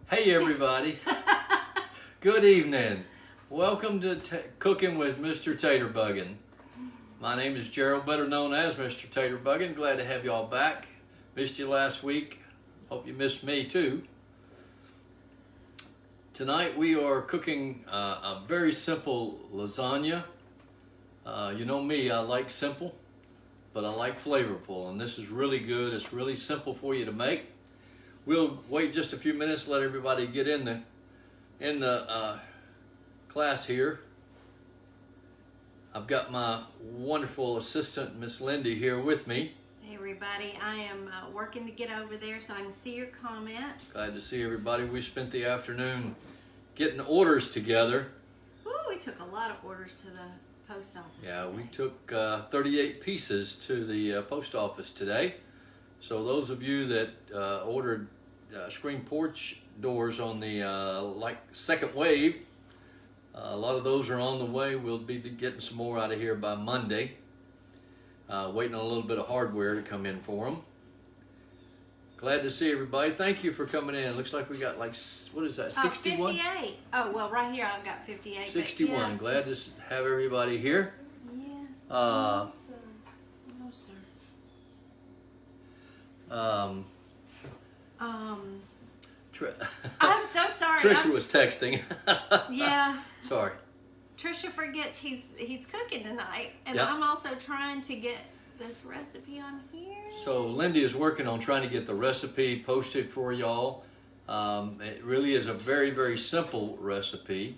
Hey everybody, good evening. Welcome to Cooking with Mr. Taterbuggin. My name is Gerald, better known as Mr. Taterbuggin. Glad to have you all back. Missed you last week. Hope you missed me too. Tonight we are cooking a very simple lasagna. You know me, I like simple, but I like flavorful, and this is really good. It's really simple for you to make. We'll wait just a few minutes, let everybody get in the class here. I've got my wonderful assistant, Miss Lindy, here with me. Hey everybody, I am working to get over there so I can see your comments. Glad to see everybody. We spent the afternoon getting orders together. Ooh, we took a lot of orders to the post office. Yeah, today. we took 38 pieces to the post office today. So those of you that ordered screen porch doors on the second wave, a lot of those are on the way. We'll be getting some more out of here by Monday. Waiting on a little bit of hardware to come in for them. Glad to see everybody. Thank you for coming in. It looks like we got what is that, 61? 58. Oh, well, right here I've got 58. 61. Yeah. Glad to have everybody here. Yes. Uh, No, sir. I'm so sorry. Trisha was texting. Yeah. Sorry. Trisha forgets he's cooking tonight, and Yep. I'm also trying to get this recipe on here. So Lindy is working on trying to get the recipe posted for y'all. It really is a very, very simple recipe.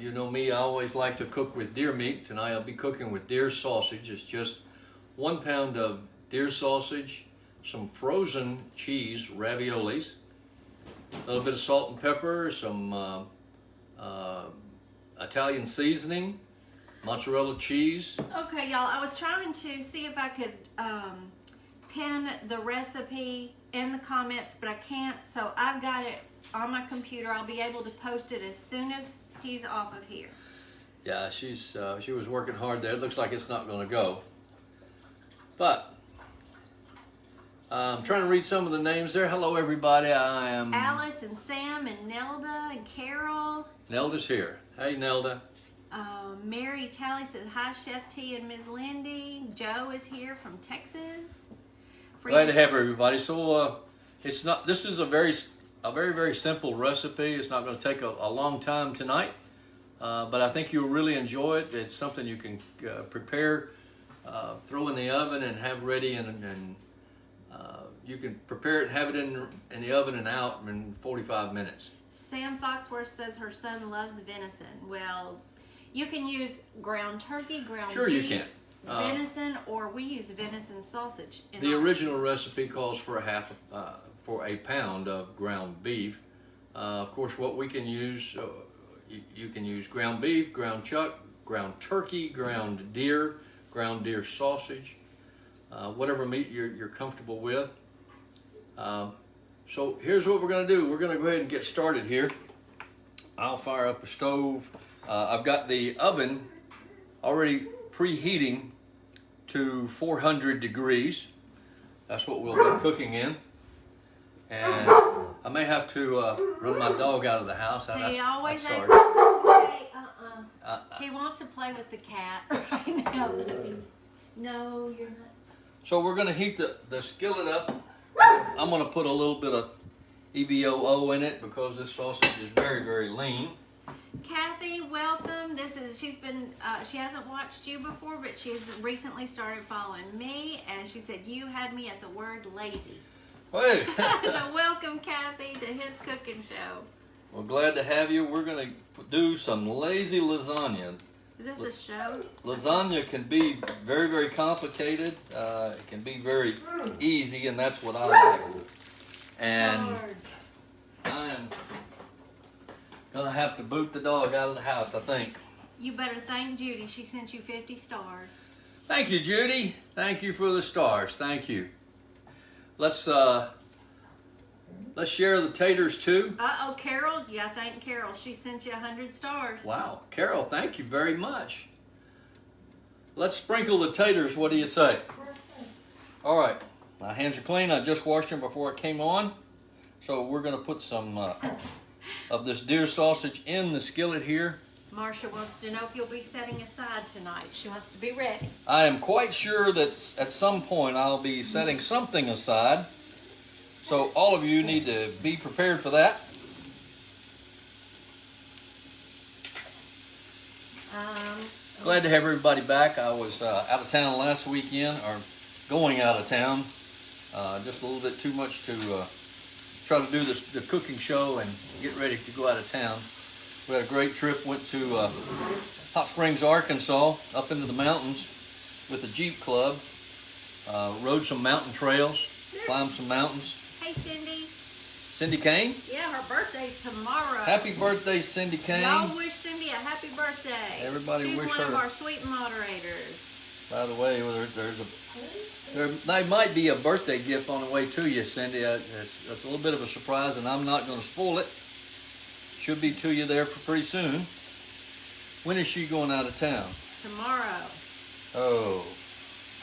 You know me, I always like to cook with deer meat. Tonight I'll be cooking with deer sausage. It's just 1 pound of deer sausage, some frozen cheese, raviolis, a little bit of salt and pepper, some Italian seasoning, mozzarella cheese. Okay, y'all, I was trying to see if I could pin the recipe in the comments, but I can't, so I've got it on my computer. I'll be able to post it as soon as he's off of here. Yeah, she was working hard there. It looks like it's not going to go. But I'm trying to read some of the names there. Hello, everybody. I am Alice and Sam and Nelda and Carol. Nelda's here. Hey, Nelda. Mary Talley says, hi, Chef T and Ms. Lindy. Joe is here from Texas. Glad to have everybody. So it's not. This is a very, very simple recipe. It's not going to take a long time tonight, but I think you'll really enjoy it. It's something you can prepare, throw in the oven, and have ready, and you can prepare it and have it in the oven and out in 45 minutes. Sam Foxworth says her son loves venison. Well, you can use ground turkey, ground Sure beef, you can. venison, or we use venison sausage. The original recipe calls for a pound of ground beef. Of course, what we can use, you can use ground beef, ground chuck, ground turkey, ground deer sausage, whatever meat you're comfortable with. So here's what we're going to do. We're going to go ahead and get started here. I'll fire up a stove. I've got the oven already preheating to 400 degrees. That's what we'll be cooking in. And I may have to run my dog out of the house. He always sorry. He wants to play with the cat right now. No, you're not. So we're going to heat the skillet up. I'm going to put a little bit of EVOO in it because this sausage is very, very lean. Kathy, welcome. She hasn't watched you before, but she's recently started following me, and she said you had me at the word lazy. Hey. So welcome, Kathy, to his cooking show. Well, glad to have you. We're going to do some lazy lasagna. Is this a show? Lasagna can be very, very complicated. It can be very easy, and that's what I like. And I'm going to have to boot the dog out of the house, I think. You better thank Judy. She sent you 50 stars. Thank you, Judy. Thank you for the stars. Thank you. Let's share the taters too. Uh-oh, Carol. Yeah, thank Carol. She sent you 100 stars. Wow. Carol, thank you very much. Let's sprinkle the taters. What do you say? All right. My hands are clean. I just washed them before it came on. So we're gonna put some of this deer sausage in the skillet here. Marcia wants to know if you'll be setting aside tonight. She wants to be ready. I am quite sure that at some point I'll be setting something aside. So all of you need to be prepared for that. Glad to have everybody back. I was out of town last weekend, or going out of town. Just a little bit too much to try to do the cooking show and get ready to go out of town. We had a great trip. Went to Hot Springs, Arkansas, up into the mountains with the Jeep Club. Rode some mountain trails, climbed some mountains. Hey, Cindy. Cindy Kane? Yeah, her birthday's tomorrow. Happy birthday, Cindy Kane. Y'all wish Cindy a happy birthday. Everybody She's wish one her. of our sweet moderators. By the way, there might be a birthday gift on the way to you, Cindy. It's a little bit of a surprise, and I'm not going to spoil it. Should be to you there pretty soon. When is she going out of town? Tomorrow. Oh,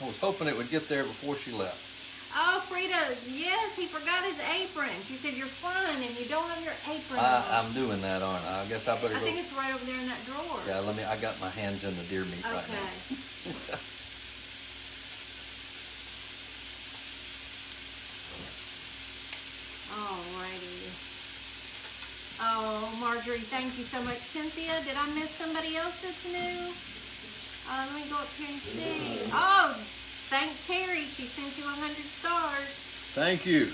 I was hoping it would get there before she left. Oh, Frida, yes, he forgot his apron. She said you're flying and you don't have your apron on. I'm doing that, aren't I? I guess I better go. I think it's right over there in that drawer. Yeah, I got my hands in the deer meat right now. Okay. Alrighty. Oh, Marjorie, thank you so much. Cynthia, did I miss somebody else that's new? Let me go up here and see. Oh, thank Terry. She sent you 100 stars. Thank you.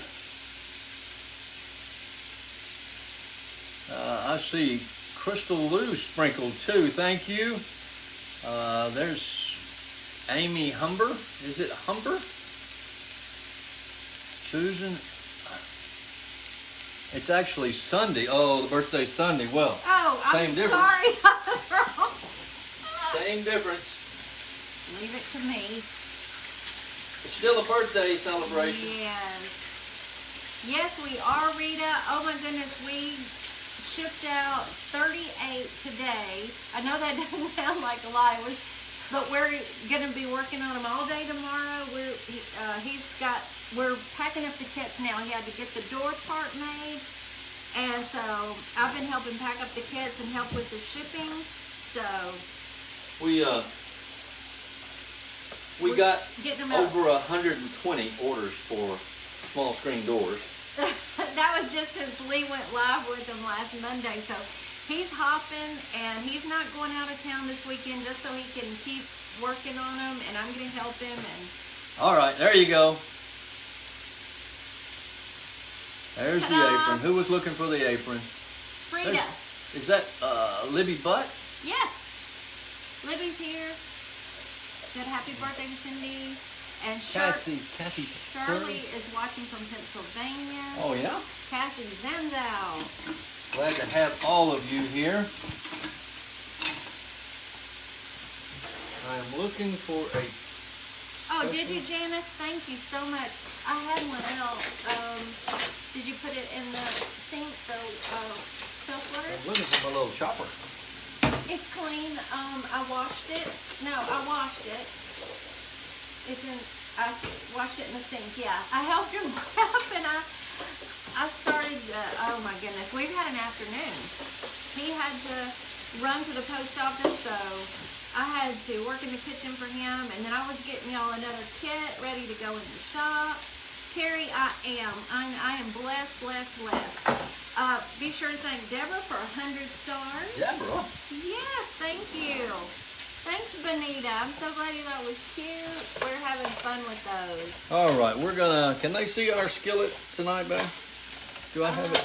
I see Crystal Lou sprinkled too. Thank you. There's Amy Humber. Is it Humber? Susan. It's actually Sunday. Oh, the birthday's Sunday. Well, oh, I'm same difference. sorry. Same difference. Leave it to me. It's still a birthday celebration. Yes. Yes, we are, Rita. Oh my goodness, we shipped out 38 today. I know that doesn't sound like a lot, but we're going to be working on them all day tomorrow. We're packing up the kits now. He had to get the door part made, and so I've been helping pack up the kits and help with the shipping. So we got over 120 orders for small screen doors. That was just since Lee went live with them last Monday. So he's hopping, and he's not going out of town this weekend just so he can keep working on them, and I'm going to help him. And all right, there you go. There's ta-da! the apron. Who was looking for the apron? Frida. Is that Libby Butt? Yes. Libby's here. Said happy birthday to Cindy. And Kathy Shirley is watching from Pennsylvania. Oh, yeah? Kathy Zenzow. Glad to have all of you here. I am looking for a... Oh, did you, Janice? Thank you so much. I had one else. Did you put it in the sink, the self-water? I'm looking for my little chopper. It's clean. I washed it. No, I washed it. I washed it in the sink. Yeah, I helped him wrap, and I started. Oh my goodness, we've had an afternoon. He had to run to the post office, so I had to work in the kitchen for him, and then I was getting y'all another kit ready to go in the shop. Terry, I am blessed. Be sure to thank Deborah for 100 stars. Deborah? Yes, thank you. Thanks, Benita. I'm so glad you thought it was cute. We're having fun with those. All right, can they see our skillet tonight, babe? Do I have it?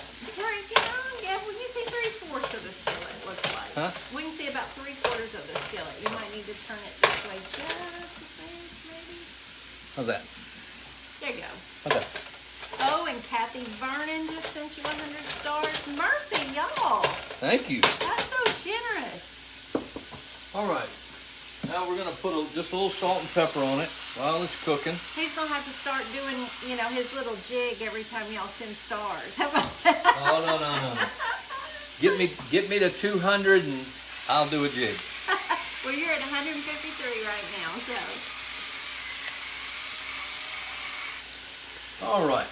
Yeah, we can see 3/4 of the skillet, looks like. Huh? We can see about 3/4 of the skillet. You might need to turn it this way just a smidge, maybe. How's that? There you go. Okay. Oh, and Kathy Vernon just sent you 100 stars. Mercy, y'all. Thank you. That's so generous. All right. Now we're going to put just a little salt and pepper on it while it's cooking. He's going to have to start doing, his little jig every time y'all send stars. How about that? Oh, no. Get me to 200 and I'll do a jig. Well, you're at 153 right now, so. All right.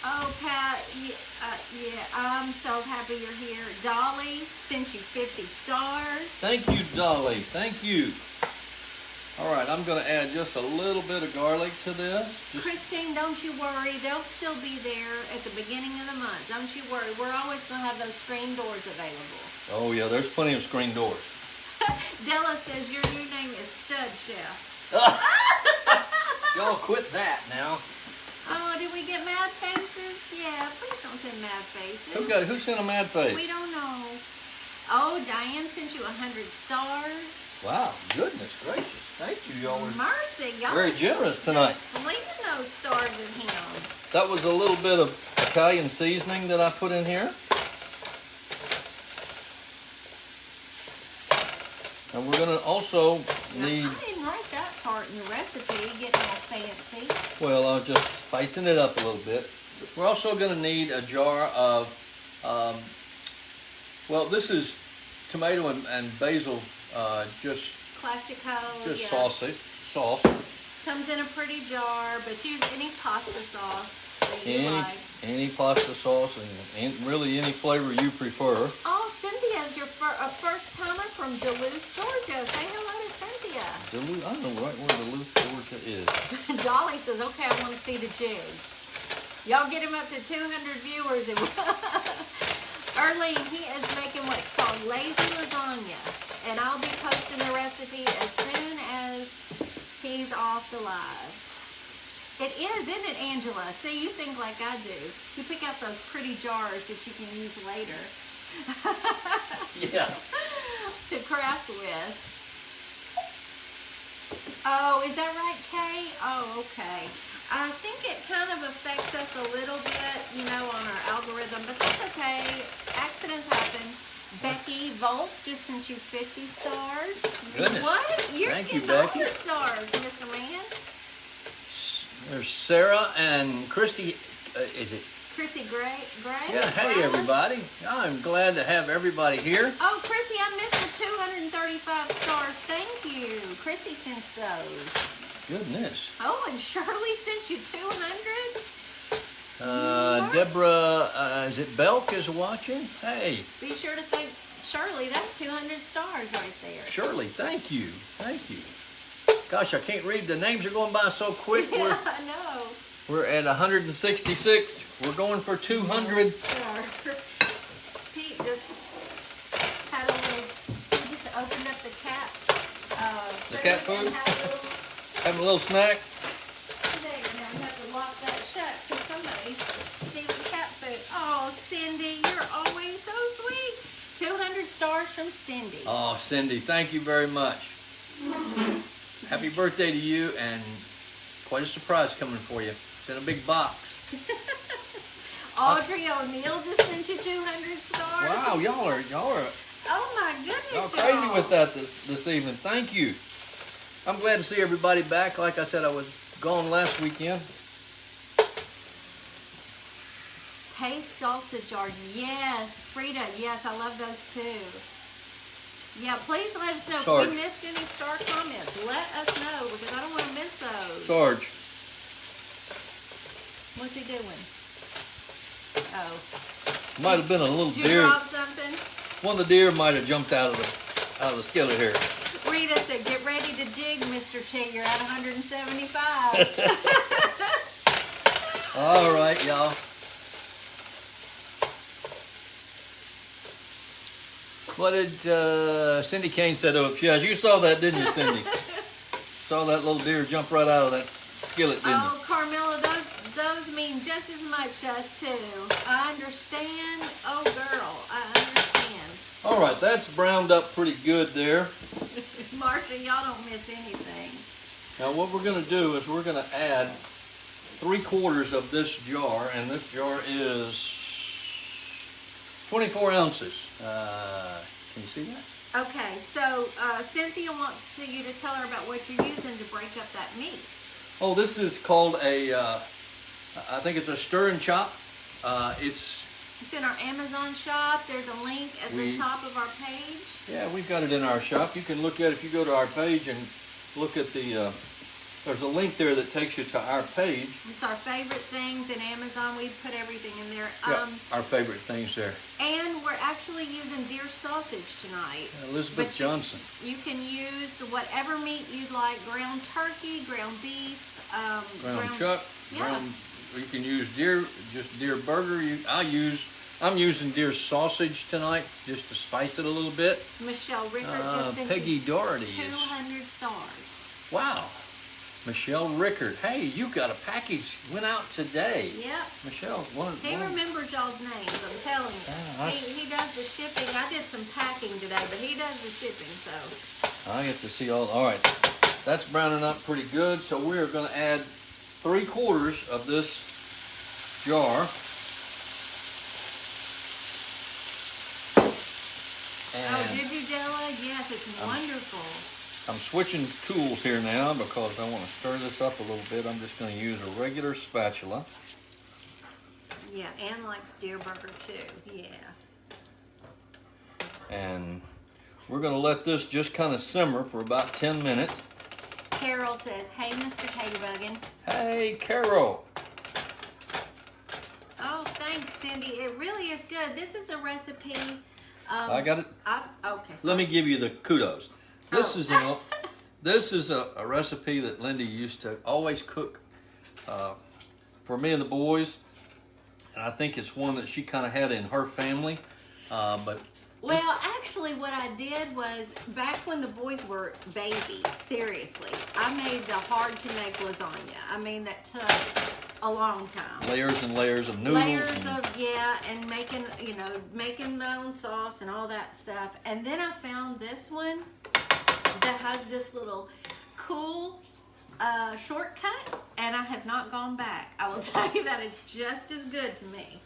Oh, Pat, Yeah, I'm so happy you're here. Dolly sent you 50 stars. Thank you, Dolly. Thank you. All right, I'm going to add just a little bit of garlic to this. Christine, don't you worry. They'll still be there at the beginning of the month. Don't you worry. We're always going to have those screen doors available. Oh, yeah, there's plenty of screen doors. Della says your new name is Stud Chef. Y'all quit that now. Oh, did we get mad faces? Yeah, please don't send mad faces. Who sent a mad face? We don't know. Oh, Diane sent you 100 stars. Wow, goodness gracious. Thank you, y'all were Mercy, y'all very generous tonight. just leaving those stars in him. That was a little bit of Italian seasoning that I put in here. And we're going to also need... I didn't write that part in the recipe, getting all fancy. Well, I'm just spicing it up a little bit. We're also going to need a jar of... well, this is tomato and basil, just Classico, yeah. sauce. Comes in a pretty jar, but use any pasta sauce that you like. Any pasta sauce and really any flavor you prefer. Oh, Cynthia's your first timer from Duluth, Georgia. Say hello to Cynthia. Duluth, I don't know right where Duluth, Georgia is. Dolly says, okay, I want to see the jig. Y'all get him up to 200 viewers. Erlene, he is making what's called Lazy Lasagna. And I'll be posting the recipe as soon as he's off the live. It is, isn't it, Angela? See, you think like I do. You pick out those pretty jars that you can use later. Yeah. To craft with. Oh, is that right, Kay? Oh, okay. I think it kind of affects us a little bit, you know, on our algorithm, but that's okay. Accidents happen. Becky Volk just sent you 50 stars. Goodness. What? You're Thank you, getting all Becky. the stars, Mr. Man. There's Sarah and Christy. Is it? Chrissy Gray? Yeah, hey everybody. I'm glad to have everybody here. Oh, Chrissy, I missed the 235 stars. Thank you. Chrissy sent those. Goodness. Oh, and Shirley sent you 200? Deborah, is it Belk is watching? Hey. Be sure to thank Shirley. That's 200 stars right there. Shirley, thank you. Thank you. Gosh, I can't read. The names are going by so quick. Yeah, I know. We're at 166. We're going for 200. Pete just had a little, he just opened up the cat The cat food? and had a little, Having a little snack. there, now you have to lock that shut because somebody's stealing cat food. Oh, Cindy, you're always so sweet. 200 stars from Cindy. Oh, Cindy, thank you very much. Happy birthday to you, and quite a surprise coming for you. It's in a big box. Audrey O'Neill just sent you 200 stars. Wow, y'all are Oh my goodness, y'all crazy with that this evening. Thank you. I'm glad to see everybody back. Like I said, I was gone last weekend. Paste salsa jars. Yes. Frida, yes, I love those too. Yeah, please let us know Sarge. if we missed any star comments. Let us know because I don't want to miss those. Sarge. What's he doing? Oh. Might have been a little Did you deer. drop something? One of the deer might have jumped out of the skillet here. Rita said, get ready to jig, Mr. Che. You're at 175. All right, y'all. What did Cindy Kane said? Oh, yeah, you saw that, didn't you, Cindy? Saw that little deer jump right out of that skillet, didn't you? Oh, Carmela, those mean just as much to us too. I understand. Oh, girl, I understand. All right, that's browned up pretty good there. Marcia, y'all don't miss anything. Now what we're going to do is we're going to add 3/4 of this jar, and this jar is 24 ounces. Can you see that? Okay, so Cynthia wants you to tell her about what you're using to break up that meat. Oh, this is called a, I think it's a stir and chop. It's in our Amazon shop. There's a link at the top of our page. Yeah, we've got it in our shop. You can look at it if you go to our page and look at the There's a link there that takes you to our page. It's our favorite things in Amazon. We put everything in there. Yeah, our favorite things there. And we're actually using deer sausage tonight. Elizabeth Johnson. You can use whatever meat you'd like: ground turkey, ground beef, Ground chuck. Yeah. You can use just deer burger. I'm using deer sausage tonight just to spice it a little bit. Michelle Rickard just sent Peggy Doherty 200 stars. Wow. Michelle Rickard. Hey, you got a package went out today. Yep. Michelle's He remembers y'all's names, I'm telling you. He does the shipping. I did some packing today, but he does the shipping, so. I get to see all right. That's browning up pretty good, so we're going to add 3/4 of this jar. Oh, did you, Della? Yes, it's wonderful. I'm switching tools here now because I want to stir this up a little bit. I'm just going to use a regular spatula. Yeah, Ann likes deer burger too. Yeah. And we're going to let this just kind of simmer for about 10 minutes. Carol says, "Hey, Mr. Taterbuggin." Hey, Carol. Oh, thanks, Cindy. It really is good. This is a recipe. I got it. Okay. Let me give you the kudos. This is a recipe that Lindy used to always cook for me and the boys, and I think it's one that she kind of had in her family. Well, actually, what I did was back when the boys were babies. Seriously, I made the hard-to-make lasagna. I mean, that took a long time. Layers and layers of noodles. And making my own sauce and all that stuff. And then I found this one that has this little cool shortcut, and I have not gone back. I will tell you that it's just as good to me.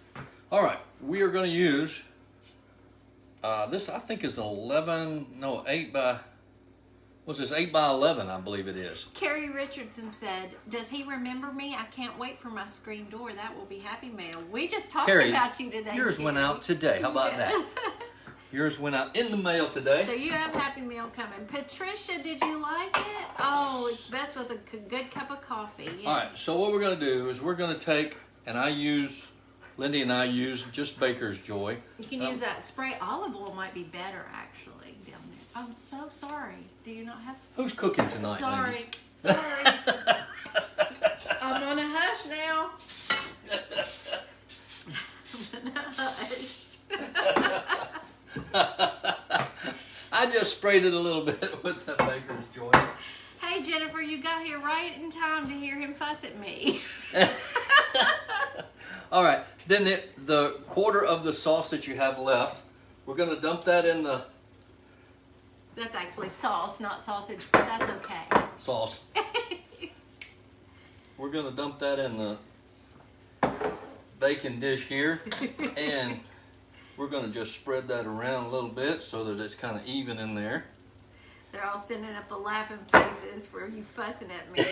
All right, we are going to use this. I think is 8 by. What's this? 8 by 11, I believe it is. Carrie Richardson said, "Does he remember me? I can't wait for my screen door. That will be happy mail." We just talked about you today. Yours went out today. How about that? Yours went out in the mail today. So you have happy mail coming. Patricia, did you like it? Oh, it's best with a good cup of coffee. Yes. All right. So what we're going to do is we're going to take, and Lindy and I use just Baker's Joy. You can use that spray. Olive oil might be better, actually, down there. I'm so sorry. Do you not have spray? Who's cooking tonight, Sorry. Lindy? Sorry. I'm on a hush now. I'm on a hush. I just sprayed it a little bit with the Baker's Joy. Hey, Jennifer, you got here right in time to hear him fuss at me. All right. Then the 1/4 of the sauce that you have left, we're going to dump that in the... That's actually sauce, not sausage, but that's okay. Sauce. We're going to dump that in the bacon dish here, and we're going to just spread that around a little bit so that it's kind of even in there. They're all sending up the laughing faces for you fussing at me.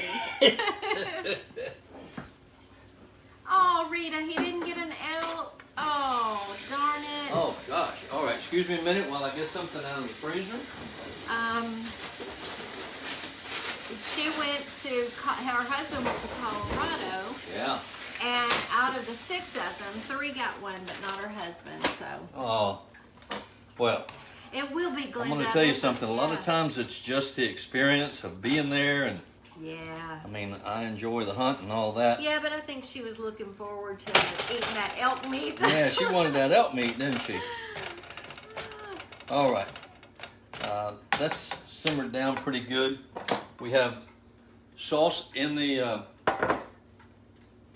Oh, Rita, he didn't get an elk. Oh, darn it. Oh, gosh. All right, excuse me a minute while I get something out of the freezer. She went to, her husband went to Colorado. Yeah. And out of the 6 of them, 3 got one, but not her husband, so. Oh, well. It will be Glenda. I'm going to tell you something. A lot of times it's just the experience of being there, and yeah. I mean, I enjoy the hunt and all that. Yeah, but I think she was looking forward to eating that elk meat. Yeah, she wanted that elk meat, didn't she? All right. That's simmered down pretty good. We have sauce in the...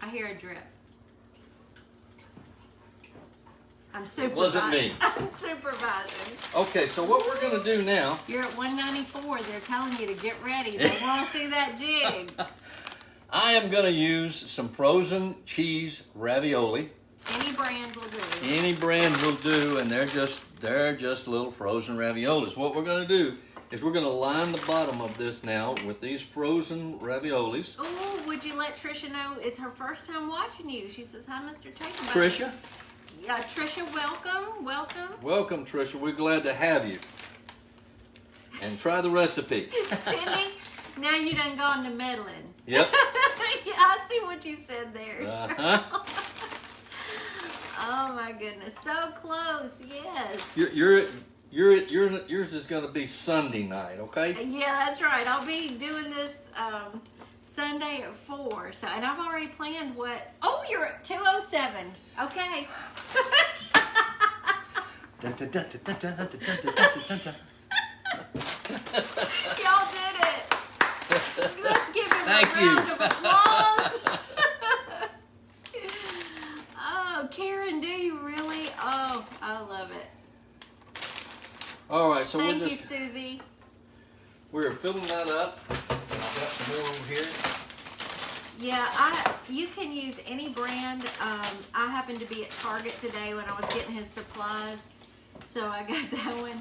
I hear a drip. I'm supervising. It wasn't me. I'm supervising. Okay, so what we're going to do now... You're at 194. They're telling you to get ready. They want to see that jig. I am going to use some frozen cheese ravioli. Any brand will do. Any brand will do, and they're just little frozen raviolis. What we're going to do is we're going to line the bottom of this now with these frozen raviolis. Oh, would you let Trisha know it's her first time watching you? She says, "Hi, Mr. Taterbuggin." Trisha? Yeah, Trisha, welcome, welcome. Welcome, Trisha. We're glad to have you. And try the recipe. Now you done gone to meddling. Yep. Yeah, I see what you said there. Uh-huh. Oh my goodness, so close. Yes. Yours is going to be Sunday night, okay? Yeah, that's right. I'll be doing this Sunday at 4. So, and I've already planned what. Oh, you're at 2:07. Okay. Y'all did it. Let's give him Thank a you. round of applause. Oh, Karen, do you really? Oh, I love it. All right, so Thank you, Susie. we're filling that up. I've got some more over here. Yeah, you can use any brand. I happened to be at Target today when I was getting his supplies, so I got that one.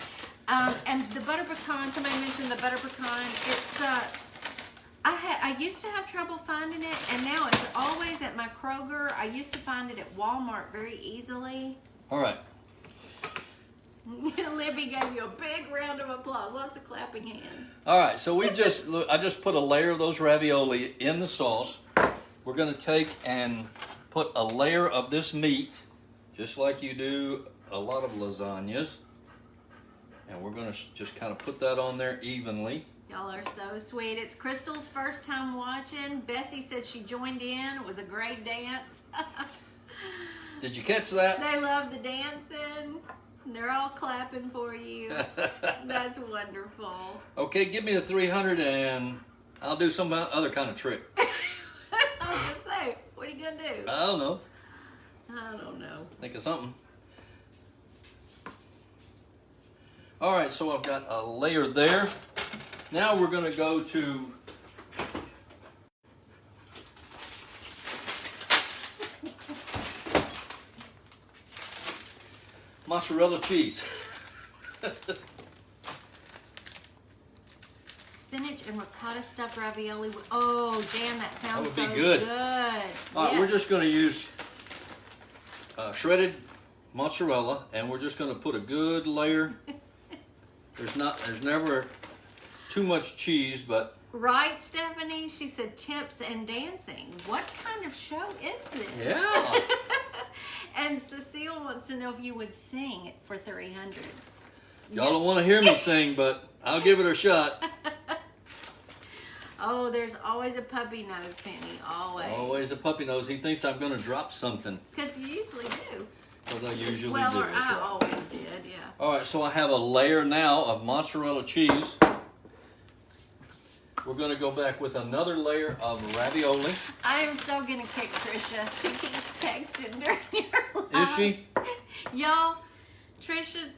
And the butter pecan, somebody mentioned the butter pecan. It's I used to have trouble finding it, and now it's always at my Kroger. I used to find it at Walmart very easily. All right. Libby gave you a big round of applause. Lots of clapping hands. All right, so I just put a layer of those ravioli in the sauce. We're going to take and put a layer of this meat, just like you do a lot of lasagnas. And we're going to just kind of put that on there evenly. Y'all are so sweet. It's Crystal's first time watching. Bessie said she joined in. It was a great dance. Did you catch that? They love the dancing. They're all clapping for you. That's wonderful. Okay, give me a 300 and I'll do some other kind of trick. I was going to say, what are you going to do? I don't know. I don't know. Think of something. All right, so I've got a layer there. Now we're going to go to mozzarella cheese. Spinach and ricotta stuffed ravioli. Oh, damn, that sounds That would be so good. good. All right, Yeah. we're just going to use shredded mozzarella, and we're just going to put a good layer. There's never too much cheese, but Right, Stephanie? She said tips and dancing. What kind of show is this? yeah. And Cecile wants to know if you would sing for 300. Y'all don't want to hear me sing, but I'll give it a shot. Oh, there's always a puppy nose, Penny. Always. Always a puppy nose. He thinks I'm going to drop something. Because you usually do. Because I usually Well, do. or That's I right. always did, yeah. All right, so I have a layer now of mozzarella cheese. We're going to go back with another layer of ravioli. I am so going to kick Trisha. She keeps texting during your live. Is she? Y'all, Trisha,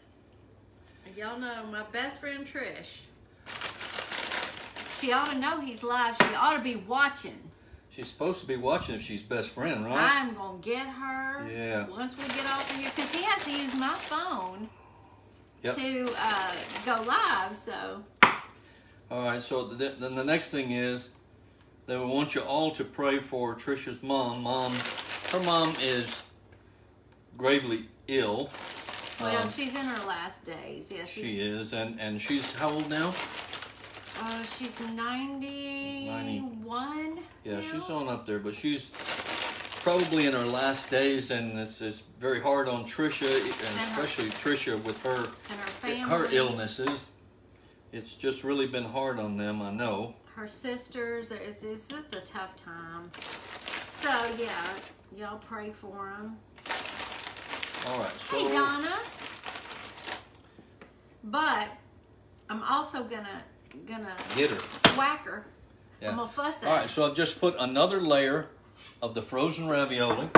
y'all know my best friend Trish. She ought to know he's live. She ought to be watching. She's supposed to be watching if she's best friend, right? I'm going to get her Yeah. once we get off of here. Because he has to use my phone Yep. to go live, so. All right, so then the next thing is that we want you all to pray for Trisha's mom. Her mom is gravely ill. Well, she's in her last days. Yes, She is, and she's how old now? She's 91. Yeah, now? she's on up there, but she's probably in her last days, and it's very hard on Trisha, and especially Trisha with her And her family. her illnesses. It's just really been hard on them, I know. Her sisters. It's just a tough time. So, yeah, y'all pray for them. All right, so Hey, Donna. But I'm also gonna get her. swack her. Yeah. I'm gonna fuss at All her. right, so I've just put another layer of the frozen ravioli.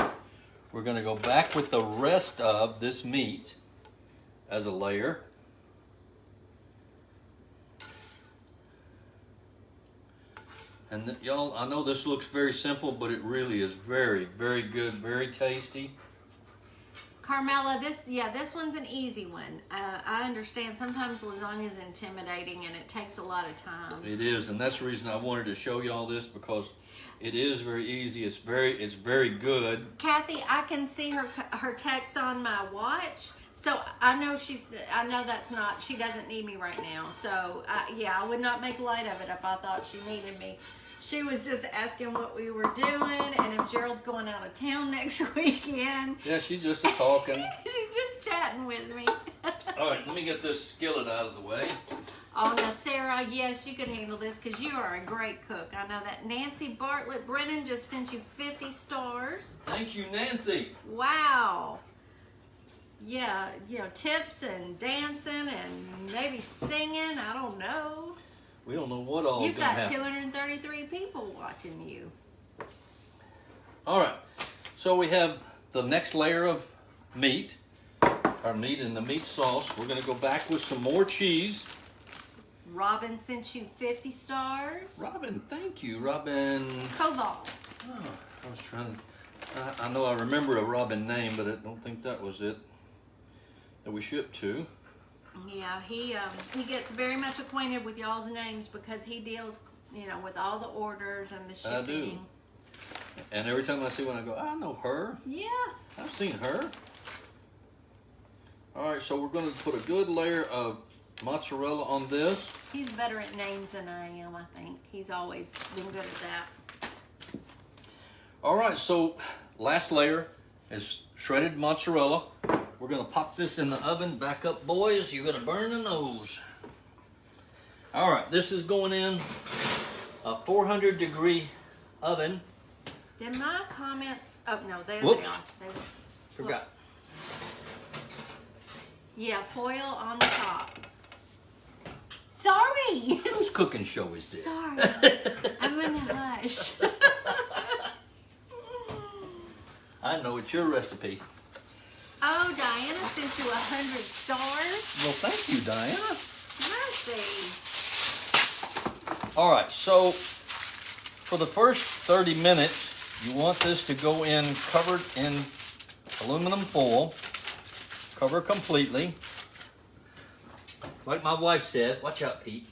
We're going to go back with the rest of this meat as a layer. And y'all, I know this looks very simple, but it really is very, very good, very tasty. Carmela, this one's an easy one. I understand sometimes lasagna is intimidating and it takes a lot of time. It is, and that's the reason I wanted to show y'all this, because it is very easy. It's very good. Kathy, I can see her text on my watch. So I know that's not, she doesn't need me right now. So yeah, I would not make light of it if I thought she needed me. She was just asking what we were doing and if Gerald's going out of town next weekend. Yeah, she's just talking. She's just chatting with me. All right, let me get this skillet out of the way. Oh, now Sarah, yes, you can handle this because you are a great cook. I know that. Nancy Bartlett Brennan just sent you 50 stars. Thank you, Nancy. Wow. Yeah, you know, tips and dancing and maybe singing. I don't know. We don't know what all You've gonna got happen. 233 people watching you. All right, so we have the next layer of meat, our meat in the meat sauce. We're gonna go back with some more cheese. Robin sent you 50 stars. Robin, thank you, Robin. Koval. Oh, I was trying to, I know I remember a Robin name, but I don't think that was it that we shipped to. Yeah, he gets very much acquainted with y'all's names because he deals, you know, with all the orders and the shipping. I do. And every time I see one, I go, I know her. Yeah. I've seen her. All right, so we're going to put a good layer of mozzarella on this. He's better at names than I am, I think. He's always been good at that. All right, so last layer is shredded mozzarella. We're gonna pop this in the oven. Back up, boys. You're gonna burn the nose. All right, this is going in a 400-degree oven. Did my comments, oh no, there Whoops. they are. Forgot. Yeah, foil on the top. Sorry! Whose cooking show is this? Sorry. I'm in a hush. I know it's your recipe. Oh, Diana sent you 100 stars. Well, thank you, Diana. Mercy. All right, so for the first 30 minutes, you want this to go in covered in aluminum foil. Cover completely. Like my wife said, watch out, Pete.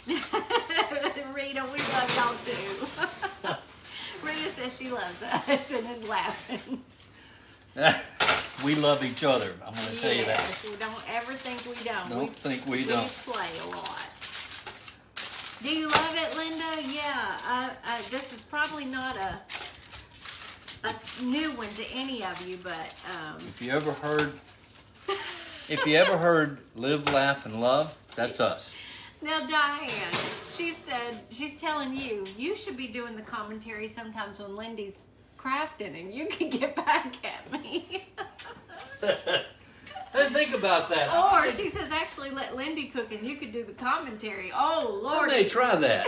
Rita, we love y'all too. Rita says she loves us and is laughing. We love each other. I'm going to tell you that. Yes, we don't ever think we don't. Don't think we We don't. play a lot. Do you love it, Linda? Yeah. This is probably not a new one to any of you, but If you ever heard Live, Laugh, and Love, that's us. now Diane, she said she's telling you should be doing the commentary sometimes when Lindy's crafting, and you can get back at me. I didn't think about that. Or she says actually let Lindy cook and you could do the commentary. Oh I Lord. may try that.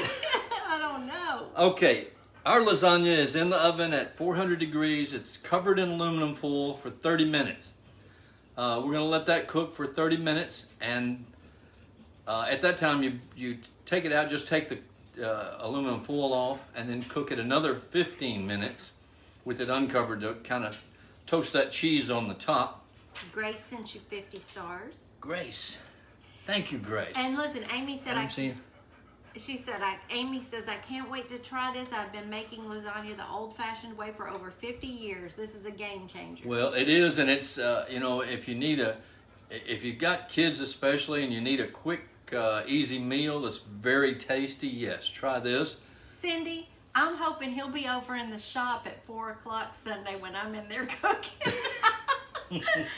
I don't know. Okay, our lasagna is in the oven at 400 degrees. It's covered in aluminum foil for 30 minutes. We're going to let that cook for 30 minutes, and at that time you take it out, just take the aluminum foil off, and then cook it another 15 minutes with it uncovered to kind of toast that cheese on the top. Grace sent you 50 stars. Grace. Thank you, Grace. And listen, Amy said Amy says, I can't wait to try this. I've been making lasagna the old-fashioned way for over 50 years. This is a game changer. Well, it is, and it's, you know, if you've got kids especially and you need a quick, easy meal that's very tasty, yes, try this. Cindy, I'm hoping he'll be over in the shop at 4 o'clock Sunday when I'm in there cooking.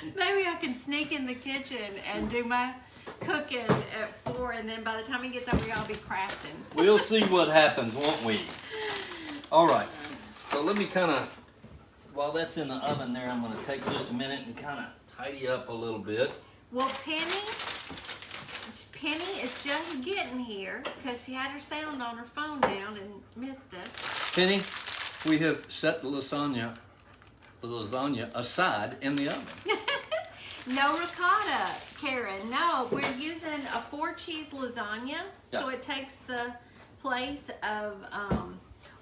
Maybe I can sneak in the kitchen and do my cooking at 4, and then by the time he gets over here, I'll be crafting. We'll see what happens, won't we? All right. So let me kind of, while that's in the oven there, I'm going to take just a minute and kind of tidy up a little bit. Well, Penny is just getting here because she had her sound on her phone down and missed us. Penny, we have set the lasagna aside in the oven. No ricotta, Karen. No, we're using a 4-cheese lasagna, so Yeah. it takes the place of,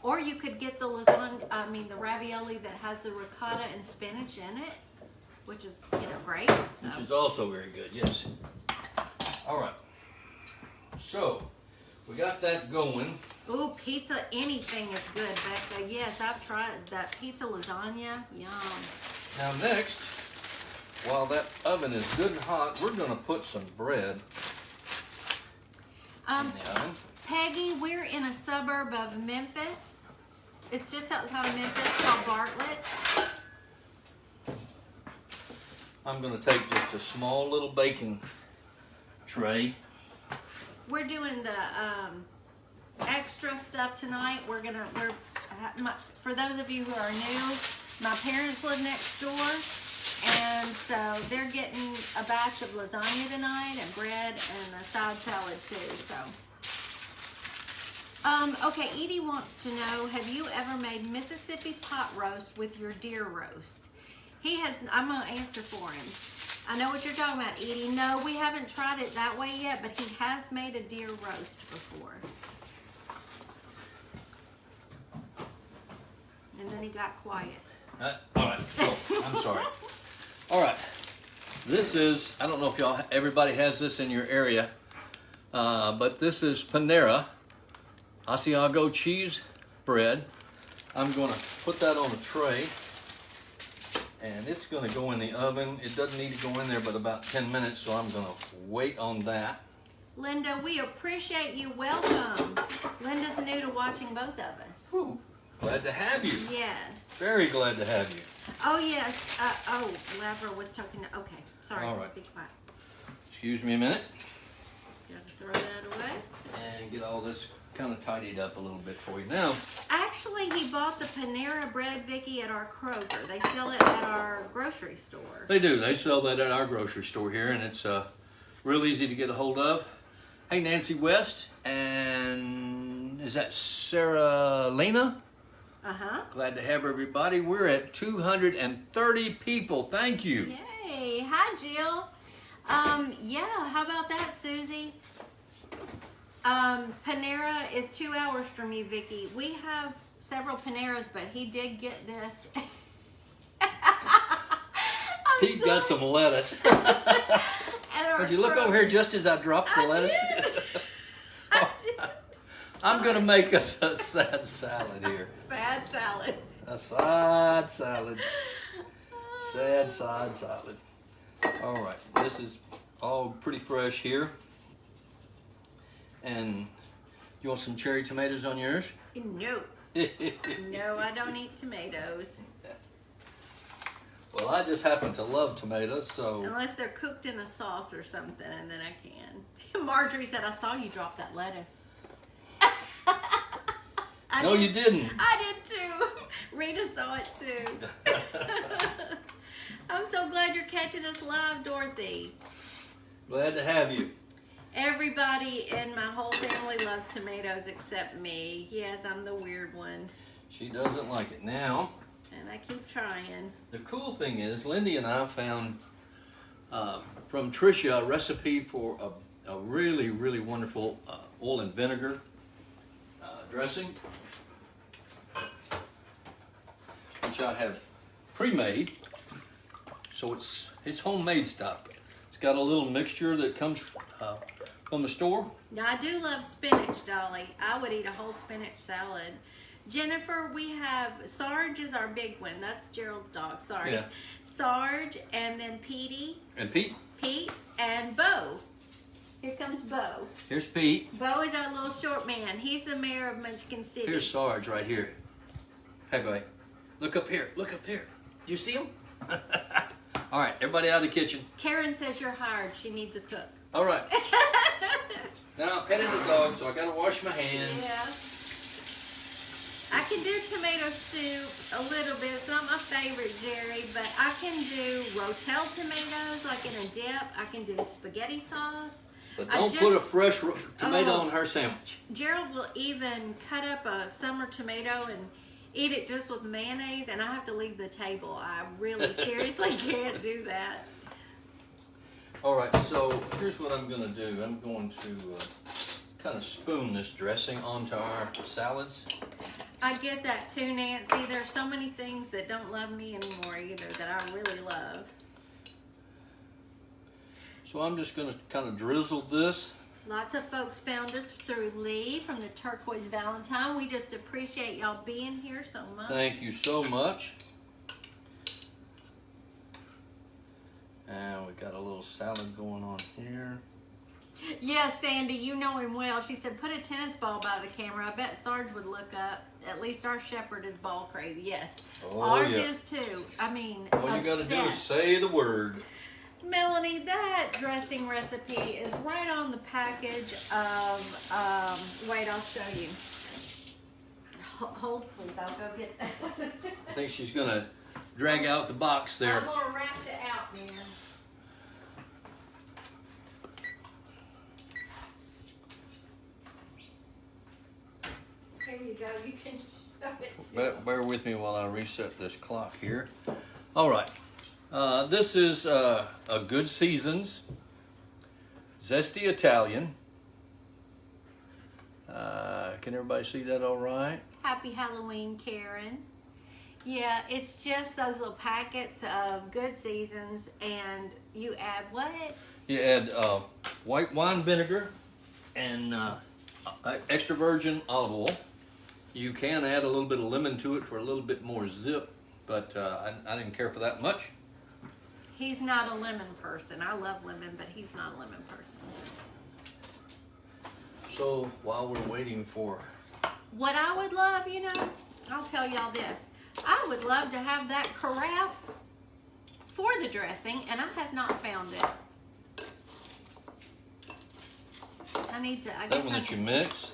or you could get the the ravioli that has the ricotta and spinach in it, which is, great. Which is also very good, yes. All right. So, we got that going. Ooh, pizza, anything is good, Becca. Yes, I've tried that pizza lasagna. Yum. Now next, while that oven is good and hot, we're going to put some bread in the oven. Peggy, we're in a suburb of Memphis. It's just outside of Memphis called Bartlett. I'm going to take just a small little baking tray. We're doing the extra stuff tonight. For those of you who are new, my parents live next door, and so they're getting a batch of lasagna tonight and bread and a side salad too. So, okay, Edie wants to know: have you ever made Mississippi pot roast with your deer roast? He has. I'm gonna answer for him. I know what you're talking about, Edie. No, we haven't tried it that way yet, but he has made a deer roast before. And then he got quiet. All right, so, I'm sorry. All right, this is, I don't know if everybody has this in your area, but this is Panera Asiago cheese bread. I'm going to put that on a tray, and it's going to go in the oven. It doesn't need to go in there but about 10 minutes, so I'm going to wait on that. Linda, we appreciate you. Welcome. Linda's new to watching both of us. Whew. Glad to have you. Yes. Very glad to have you. Oh, yes. Lavra was talking. Okay. Sorry. All right. Be quiet. Excuse me a minute. Gotta throw that away. And get all this kind of tidied up a little bit for you. Now, actually, he bought the Panera bread, Vicky, at our Kroger. They sell it at our grocery store. they do. They sell that at our grocery store here, and it's real easy to get a hold of. Hey, Nancy West, and is that Sarah Lena? Uh-huh. Glad to have everybody. We're at 230 people. Thank you. Yay. Hi, Jill. Yeah, how about that, Susie? Panera is 2 hours from you, Vicky. We have several Paneras, but he did get this. Pete got some lettuce. Would you look over here just as I dropped the lettuce? I did. I'm going to make us a sad salad here. Sad salad. A side salad. Sad side salad. All right. This is all pretty fresh here. And you want some cherry tomatoes on yours? No. No, I don't eat tomatoes. Well, I just happen to love tomatoes, so... Unless they're cooked in a sauce or something, and then I can. Marjorie said, I saw you drop that lettuce. No, you didn't. I did too. Rita saw it too. I'm so glad you're catching us live, Dorothy. Glad to have you. Everybody in my whole family loves tomatoes except me. Yes, I'm the weird one. She doesn't like it. Now, and I keep trying. The cool thing is, Lindy and I found from Tricia a recipe for a really, really wonderful oil and vinegar dressing, which I have pre-made. So it's homemade stuff. It's got a little mixture that comes from the store. Now, I do love spinach, Dolly. I would eat a whole spinach salad. Jennifer, we have Sarge is our big one. That's Gerald's dog. Sorry. Yeah. Sarge, and then Petey. And Pete. Pete and Bo. Here comes Bo. Here's Pete. Bo is our little short man. He's the mayor of Munchkin City. Here's Sarge right here. Hey, buddy. Look up here. Look up here. You see him? All right, everybody out of the kitchen. Karen says you're hired. She needs a cook. All right. Now I'm petting the dog, so I gotta wash my hands. Yeah. I can do tomato soup a little bit. It's not my favorite, Jerry, but I can do Rotel tomatoes, like in a dip. I can do spaghetti sauce. But don't put a fresh tomato on her sandwich. Gerald will even cut up a summer tomato and eat it just with mayonnaise, and I have to leave the table. I really seriously can't do that. All right, so here's what I'm gonna do. I'm going to kind of spoon this dressing onto our salads. I get that too, Nancy. There's so many things that don't love me anymore either that I really love. So I'm just gonna kind of drizzle this. Lots of folks found us through Lee from the Turquoise Valentine. We just appreciate y'all being here so much. Thank you so much. And we got a little salad going on here. Yes, Sandy, you know him well. She said, put a tennis ball by the camera. I bet Sarge would look up. At least our shepherd is ball crazy. Yes. Oh, ours yeah. is too. I mean, All you got to do is say the word. Melanie, that dressing recipe is right on the package of, wait, I'll show you. Hold, please. I'll go get that. I think she's going to drag out the box there. I'm going to wrap it out, man. Here you go. You can show it too. Bear with me while I reset this clock here. All right. This is a Good Seasons Zesty Italian. Can everybody see that all right? Happy Halloween, Karen. Yeah, it's just those little packets of Good Seasons, and you add what? You add white wine vinegar and extra virgin olive oil. You can add a little bit of lemon to it for a little bit more zip, but I didn't care for that much. He's not a lemon person. I love lemon, but he's not a lemon person. So while we're waiting for... What I would love, you know, I'll tell y'all this. I would love to have that carafe for the dressing, and I have not found it. I need to... I guess That one that you mix?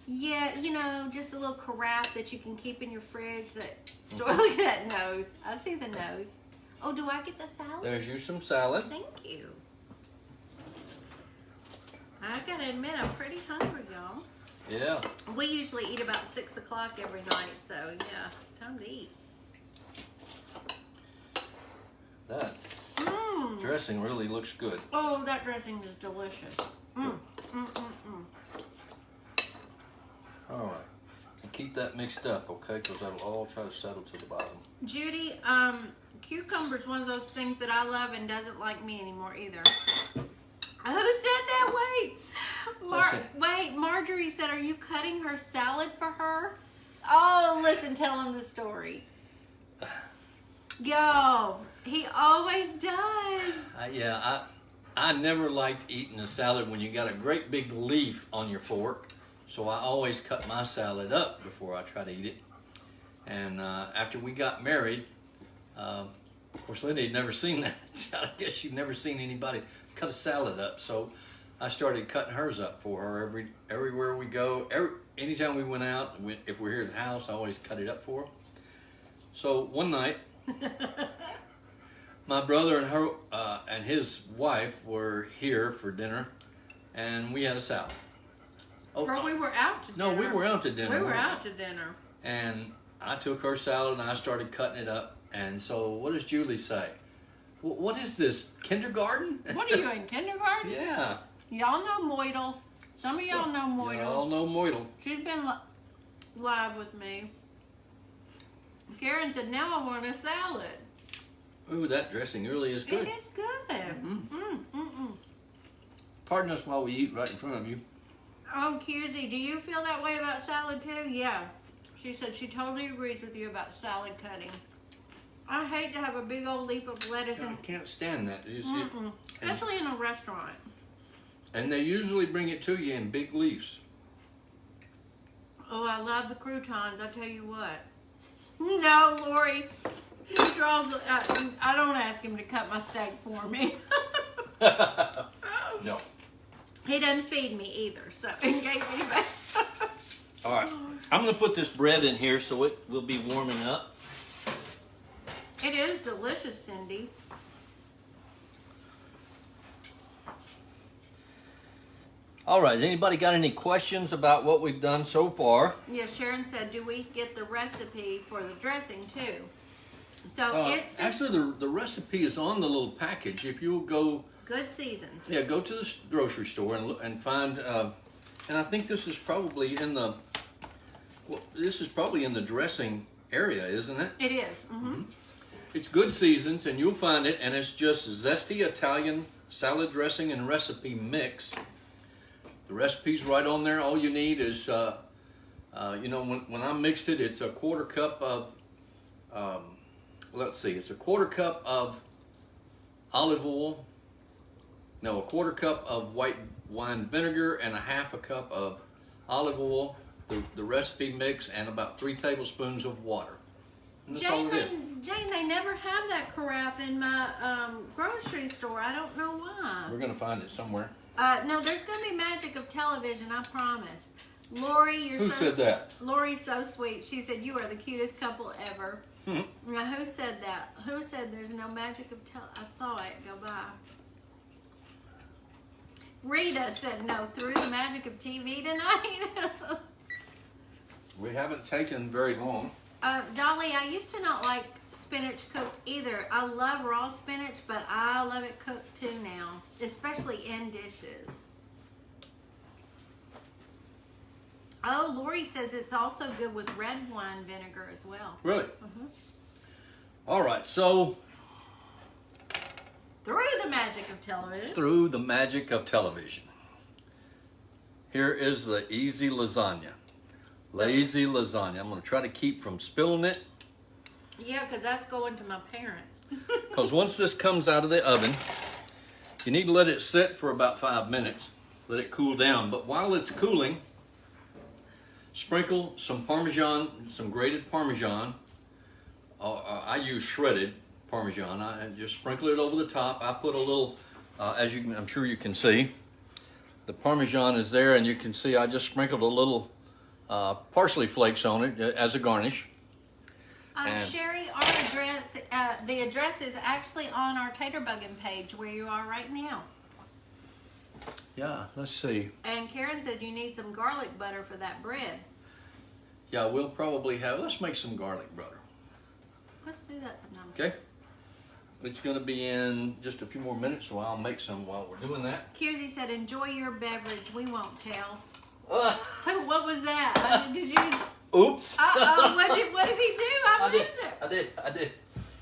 Yeah, you know, just a little carafe that you can keep in your fridge. Look at that nose. I see the nose. Oh, do I get the salad? There's you some salad. Thank you. I gotta admit, I'm pretty hungry, y'all. Yeah. We usually eat about 6 o'clock every night, so yeah, time to eat. That dressing really looks good. Oh, that dressing is delicious. All right. And keep that mixed up, okay? Because that'll all try to settle to the bottom. Judy, cucumber's one of those things that I love and doesn't like me anymore either. Who said that? Wait, Marjorie said, are you cutting her salad for her? Oh, listen, tell him the story. Yo, he always does. I never liked eating a salad when you got a great big leaf on your fork. So I always cut my salad up before I try to eat it. And after we got married, of course, Lindy had never seen that. I guess she'd never seen anybody cut a salad up. So I started cutting hers up for her everywhere we go. Anytime we went out, if we're here at the house, I always cut it up for her. So one night, my brother and her and his wife were here for dinner, and we had a salad. Or we were out to dinner. No, we were out to dinner. We were out to dinner. And I took her salad and I started cutting it up. And so what does Julie say? What is this, kindergarten? What are you, in kindergarten? Yeah. Y'all know Moidle. Some of y'all know Moidle. Y'all know Moidle. She's been live with me. Karen said, now I want a salad. Ooh, that dressing really is good. It is good. Pardon us while we eat right in front of you. Oh, Cusie, do you feel that way about salad too? Yeah. She said she totally agrees with you about salad cutting. I hate to have a big old leaf of lettuce. I can't stand that. Especially in a restaurant. And they usually bring it to you in big leaves. Oh, I love the croutons, I tell you what. No, Lori. He draws, I don't ask him to cut my steak for me. No. He doesn't feed me either, so in case anybody... All right. I'm going to put this bread in here so it will be warming up. It is delicious, Cindy. All right. Has anybody got any questions about what we've done so far? Yeah, Sharon said, do we get the recipe for the dressing too? So it's just... Actually, the recipe is on the little package. If you'll go... Good Seasons. Yeah, go to the grocery store and look and find... and I think this is probably in the... Well, this is probably in the dressing area, isn't it? It is. Mm-hmm. It's Good Seasons, and you'll find it, and it's just zesty Italian salad dressing and recipe mix. The recipe's right on there. All you need is, you know, when I mixed it, it's a quarter cup of, let's see, it's a quarter cup of olive oil, no, a quarter cup of white wine vinegar and a half a cup of olive oil, the recipe mix, and about 3 tablespoons of water. And that's all it is. Jane, they never have that carafe in my grocery store. I don't know why. We're gonna find it somewhere. No, there's gonna be magic of television, I promise. Lori, Who said that? Lori's so sweet. She said you are the cutest couple ever. Now, who said that? Who said there's no magic of I saw it go by. Rita said no, through the magic of TV tonight. We haven't taken very long. Dolly, I used to not like spinach cooked either. I love raw spinach, but I love it cooked too now, especially in dishes. Oh, Lori says it's also good with red wine vinegar as well. Really? All right, so through the magic of television. Through the magic of television. Here is the easy lasagna. Lazy lasagna. I'm going to try to keep from spilling it. Yeah, because that's going to my parents. Because once this comes out of the oven, you need to let it sit for about 5 minutes. Let it cool down. But while it's cooling, sprinkle some Parmesan, some grated Parmesan. I use shredded Parmesan. I just sprinkle it over the top. I put a little, I'm sure you can see, the Parmesan is there, and you can see I just sprinkled a little parsley flakes on it as a garnish. Sherry, our address, the address is actually on our Taterbuggin page where you are right now. Yeah, let's see. And Karen said you need some garlic butter for that bread. Yeah, we'll probably have, let's make some garlic butter. Let's do that sometime. Okay. It's going to be in just a few more minutes, so I'll make some while we're doing that. QZ said, enjoy your beverage. We won't tell. What was that? Did you? Oops. What did he do? I missed it. I did.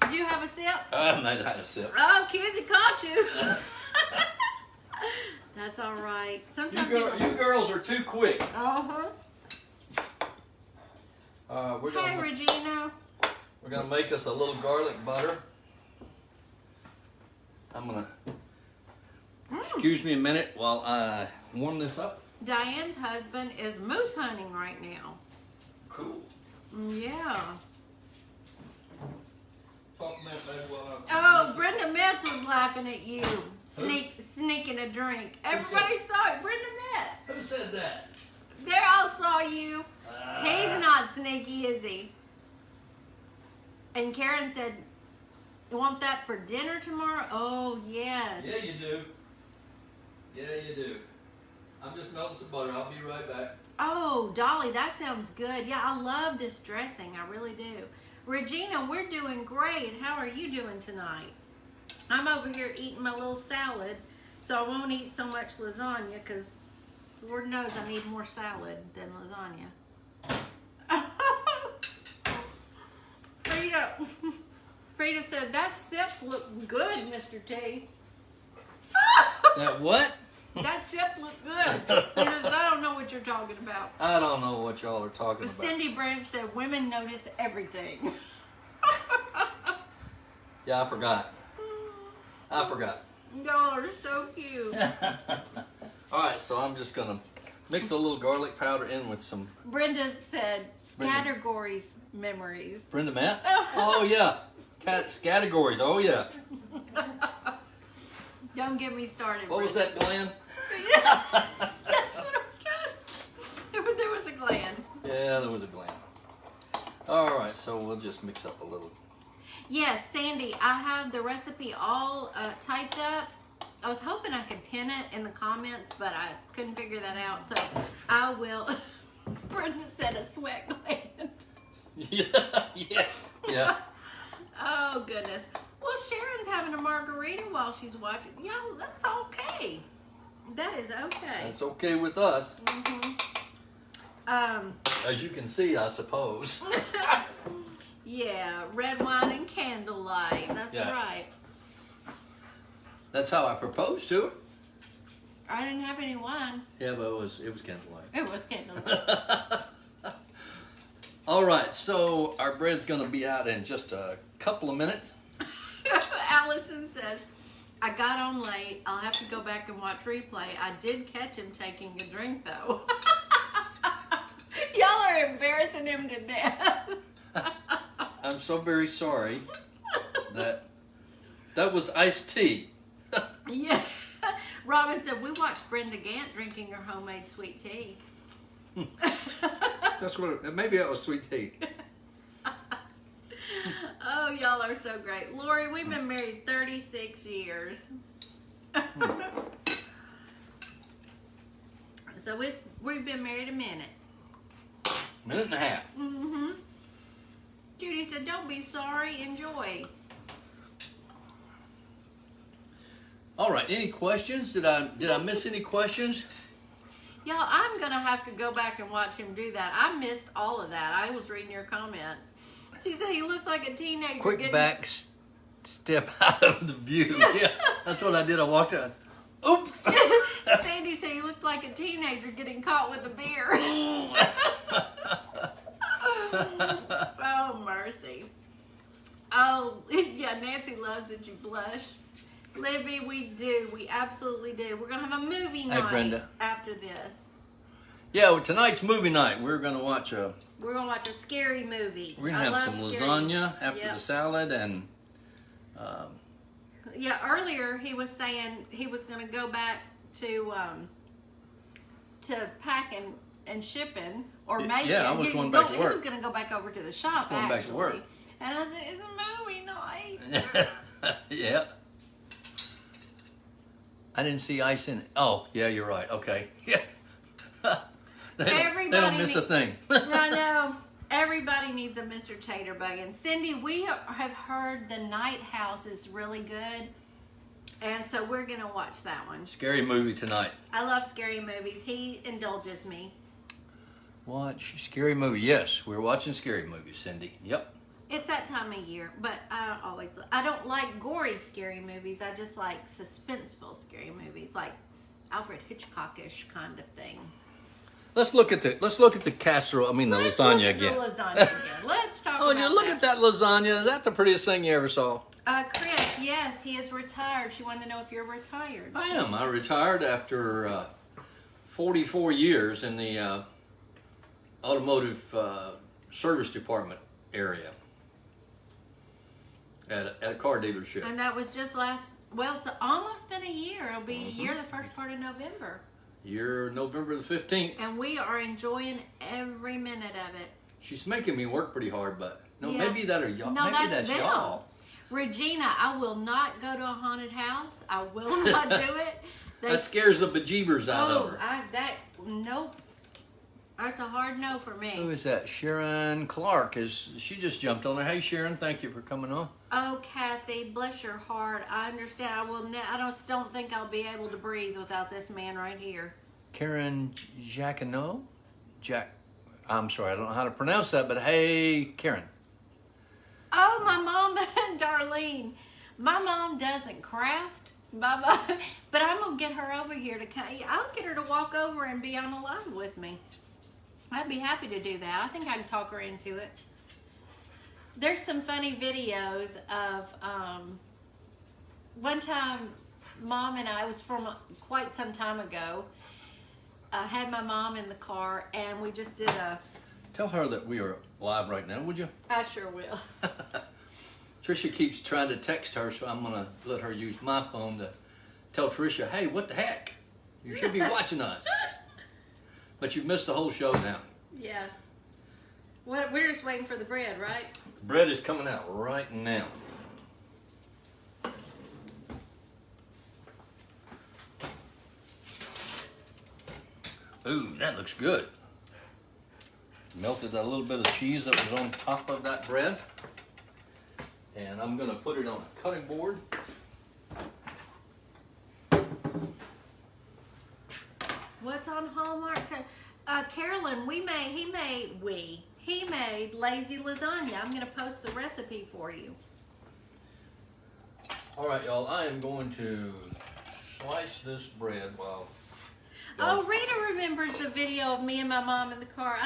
Did you have a sip? I might have had a sip. Oh, QZ caught you. That's all right. Sometimes you girls are too quick. Hey, Regina. We're gonna make us a little garlic butter. I'm gonna excuse me a minute while I warm this up. Diane's husband is moose hunting right now. Cool. Yeah. Oh, Brenda Metz was laughing at you. Sneaking a drink. Everybody saw it. Brenda Metz. Who said that? They all saw you. He's not sneaky, is he? And Karen said, you want that for dinner tomorrow? Oh, yes. Yeah, you do. Yeah, you do. I'm just melting some butter. I'll be right back. Oh, Dolly, that sounds good. Yeah, I love this dressing. I really do. Regina, we're doing great. How are you doing tonight? I'm over here eating my little salad, so I won't eat so much lasagna because Lord knows I need more salad than lasagna. Frida said, that sip looked good, Mr. T. That what? That sip looked good. Frida said, I don't know what you're talking about. I don't know what y'all are talking about. Cindy Branch said, women notice everything. Yeah, I forgot. Y'all are so cute. All right, so I'm just gonna mix a little garlic powder in with some. Brenda said, Scattergories memories. Brenda Metz? Oh yeah, categories. Oh yeah. Don't get me started. What was that, Glenn? That's what I'm trying. There was a gland. Yeah, there was a Glenn. All right, so we'll just mix up a little. Yes, Sandy, I have the recipe all typed up. I was hoping I could pin it in the comments, but I couldn't figure that out, so I will. Brenda said a sweat gland. Yeah. Oh, goodness. Well, Sharon's having a margarita while she's watching. Yo, that's okay. That is okay. That's okay with us. Mm-hmm. As you can see, I suppose. Yeah, red wine and candlelight. That's right. That's how I proposed to her. I didn't have any wine. Yeah, but it was candlelight. It was candlelight. All right, so our bread's going to be out in just a couple of minutes. Allison says, I got on late. I'll have to go back and watch replay. I did catch him taking a drink though. Y'all are embarrassing him to death. I'm so very sorry. That was iced tea. Yeah. Robin said, we watched Brenda Gant drinking her homemade sweet tea. That's what. Maybe that was sweet tea. Oh, y'all are so great. Lori, we've been married 36 years. So we've been married a minute. Minute and a half. Mm-hmm. Judy said, don't be sorry, enjoy. All right, any questions? Did I miss any questions? Y'all, I'm going to have to go back and watch him do that. I missed all of that. I was reading your comments. She said he looks like a teenager. Quick back step out of the view. Yeah, that's what I did. I walked out. Oops. Sandy said he looked like a teenager getting caught with a beer. Oh, mercy. Oh, yeah, Nancy loves that you blush. Libby, we do. We absolutely do. We're going to have a movie night Brenda. after this. Yeah, well, tonight's movie night. We're gonna watch a scary movie. We're gonna have some lasagna after the salad, and yeah. Earlier he was saying he was gonna go back to packing and shipping, or maybe I was going back to work. He was gonna go back over to the shop. Going back to work. And I said, "It's a movie night." Yeah. I didn't see ice in it. Oh, yeah, you're right. Okay. Yeah. They don't miss a thing. I know. Everybody needs a Mr. Taterbuggin. Cindy, we have heard The Night House is really good, and so we're going to watch that one. Scary movie tonight. I love scary movies. He indulges me. Watch scary movie. Yes, we're watching scary movies, Cindy. Yep. It's that time of year, but I don't like gory scary movies. I just like suspenseful scary movies, like Alfred Hitchcock-ish kind of thing. Let's look at the casserole. I mean, the lasagna again. Let's look at the lasagna again. Let's talk about just look at that lasagna. Is that the prettiest thing you ever saw? Chris, yes, he is retired. She wanted to know if you're retired. I am. I retired after 44 years in the automotive service department area at a car dealership. And that was just it's almost been a year. It'll be a year the first part of November. Year November the 15th. And we are enjoying every minute of it. She's making me work pretty hard, but maybe maybe that's y'all. Regina, I will not go to a haunted house. I will not do it. That scares the bejeebers out of her. Nope. That's a hard no for me. Who is that? Sharon Clark. She just jumped on there. Hey, Sharon, thank you for coming on. Oh, Kathy, bless your heart. I understand. I don't think I'll be able to breathe without this man right here. Karen Jacquinot? I'm sorry, I don't know how to pronounce that, but hey, Karen. Oh, my mom, Darlene. My mom doesn't craft, but I'm going to get her over here I'll get her to walk over and be on the live with me. I'd be happy to do that. I think I can talk her into it. There's some funny videos of one time Mom and I, it was from quite some time ago, had my mom in the car and we just did Tell her that we are live right now, would you? I sure will. Tricia keeps trying to text her, so I'm going to let her use my phone to tell Tricia, hey, what the heck? You should be watching us. But you've missed the whole show now. Yeah. We're just waiting for the bread, right? Bread is coming out right now. Ooh, that looks good. Melted a little bit of cheese that was on top of that bread. And I'm going to put it on a cutting board. What's on Hallmark? Carolyn, he made Lazy Lasagna. I'm going to post the recipe for you. All right, y'all. I am going to slice this bread while... Oh, Rita remembers the video of me and my mom in the car.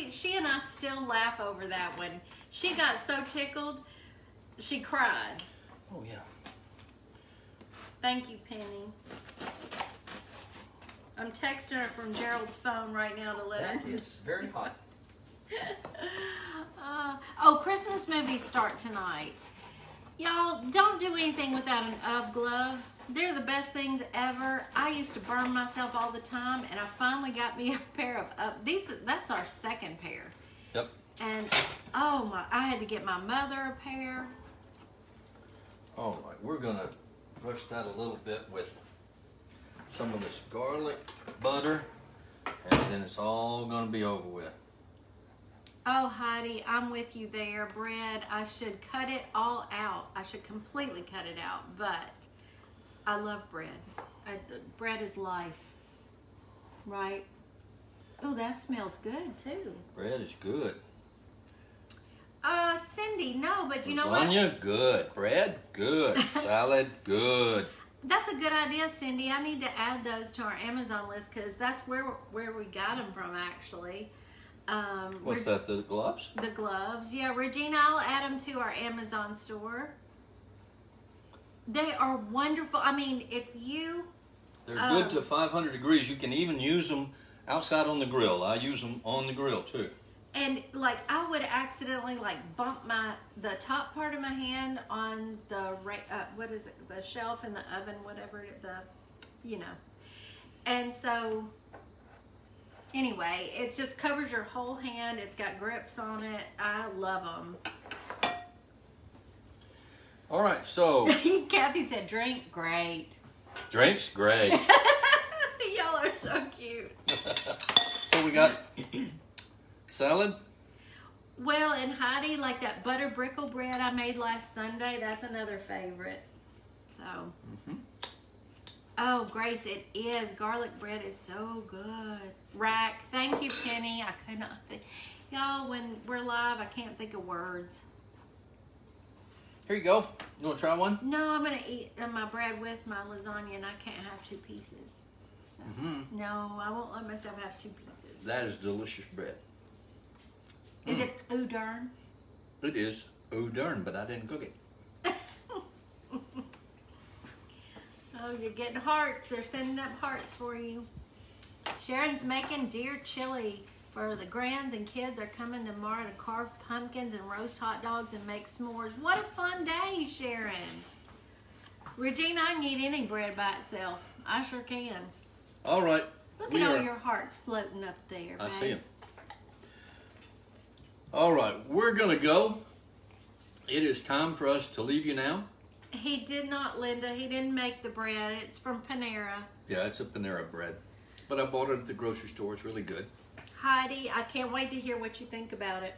She and I still laugh over that one. She got so tickled, she cried. Oh, yeah. Thank you, Penny. I'm texting her from Gerald's phone right now to let her. That is very hot. Christmas movies start tonight. Y'all, don't do anything without an UV glove. They're the best things ever. I used to burn myself all the time, and I finally got me a pair of that's our second pair. Yep. And I had to get my mother a pair. All right, we're gonna brush that a little bit with some of this garlic butter, and then it's all gonna be over with. Oh, Heidi, I'm with you there. Bread, I should cut it all out. I should completely cut it out, but I love bread. Bread is life, right? Oh, that smells good too. Bread is good. Cindy, no, but you know what? Lasagna, good. Bread, good. Salad, good. That's a good idea, Cindy. I need to add those to our Amazon list because that's where we got them from, actually. What's that, the gloves? The gloves. Yeah, Regina, I'll add them to our Amazon store. They are wonderful. I mean, if you... They're good to 500 degrees. You can even use them outside on the grill. I use them on the grill, too. And, like, I would accidentally, like, bump the top part of my hand on the, what is it, the shelf in the oven, whatever, And so... Anyway, it just covers your whole hand. It's got grips on it. I love them. All right, so... Kathy said, drink, great. Drinks, great. Y'all are so cute. So we got salad. Well, and Heidi, like that butter brickle bread I made last Sunday, that's another favorite. So... Oh, Grace, it is. Garlic bread is so good. Rack, thank you, Penny. I could not think. Y'all, when we're live, I can't think of words. Here you go. You want to try one? No, I'm going to eat my bread with my lasagna, and I can't have two pieces. So, no, I won't let myself have two pieces. That is delicious bread. Is it udern? It is udern, but I didn't cook it. Oh, you're getting hearts. They're sending up hearts for you. Sharon's making deer chili for the grands, and kids are coming tomorrow to carve pumpkins and roast hot dogs and make s'mores. What a fun day, Sharon. Regina, I can eat any bread by itself. I sure can. All right. Look at all your hearts floating up there, I babe. see them. All right, we're going to go. It is time for us to leave you now. He did not, Linda. He didn't make the bread. It's from Panera. Yeah, it's a Panera bread. But I bought it at the grocery store. It's really good. Heidi, I can't wait to hear what you think about it.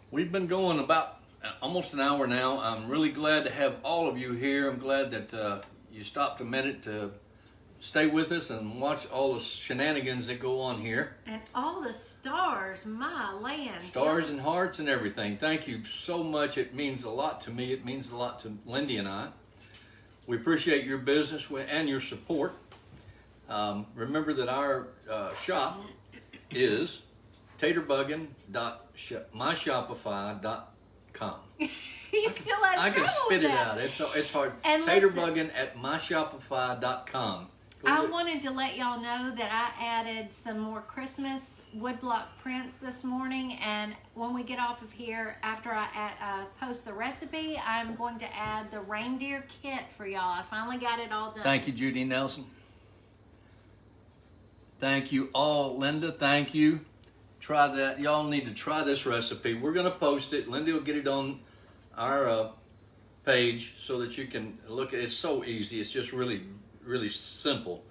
We've been going about almost an hour now. I'm really glad to have all of you here. I'm glad that you stopped a minute to stay with us and watch all the shenanigans that go on here. And all the stars, my land. Stars and hearts and everything. Thank you so much. It means a lot to me. It means a lot to Lindy and I. We appreciate your business and your support. Remember that our shop is taterbuggin.myshopify.com. He still has I can trouble spit with it that. out. It's hard. And Taterbuggin at myshopify.com. I wanted to let y'all know that I added some more Christmas woodblock prints this morning, and when we get off of here, after I post the recipe, I'm going to add the reindeer kit for y'all. I finally got it all done. Thank you, Judy Nelson. Thank you all, Linda. Thank you. Try that. Y'all need to try this recipe. We're going to post it. Linda will get it on our page so that you can look at it. It's so easy. It's just really, really simple.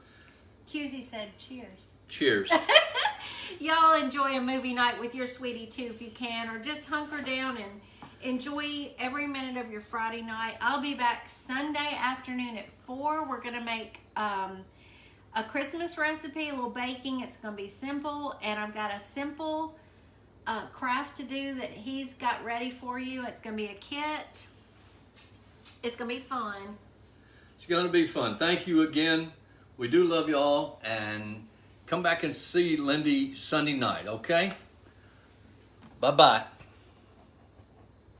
QZ said cheers. Cheers. Y'all enjoy a movie night with your sweetie too if you can, or just hunker down and enjoy every minute of your Friday night. I'll be back Sunday afternoon at 4. We're going to make a Christmas recipe, a little baking. It's going to be simple, and I've got a simple craft to do that he's got ready for you. It's going to be a kit. It's going to be fun. It's going to be fun. Thank you again. We do love you all, and come back and see Lindy Sunday night, okay? Bye-bye.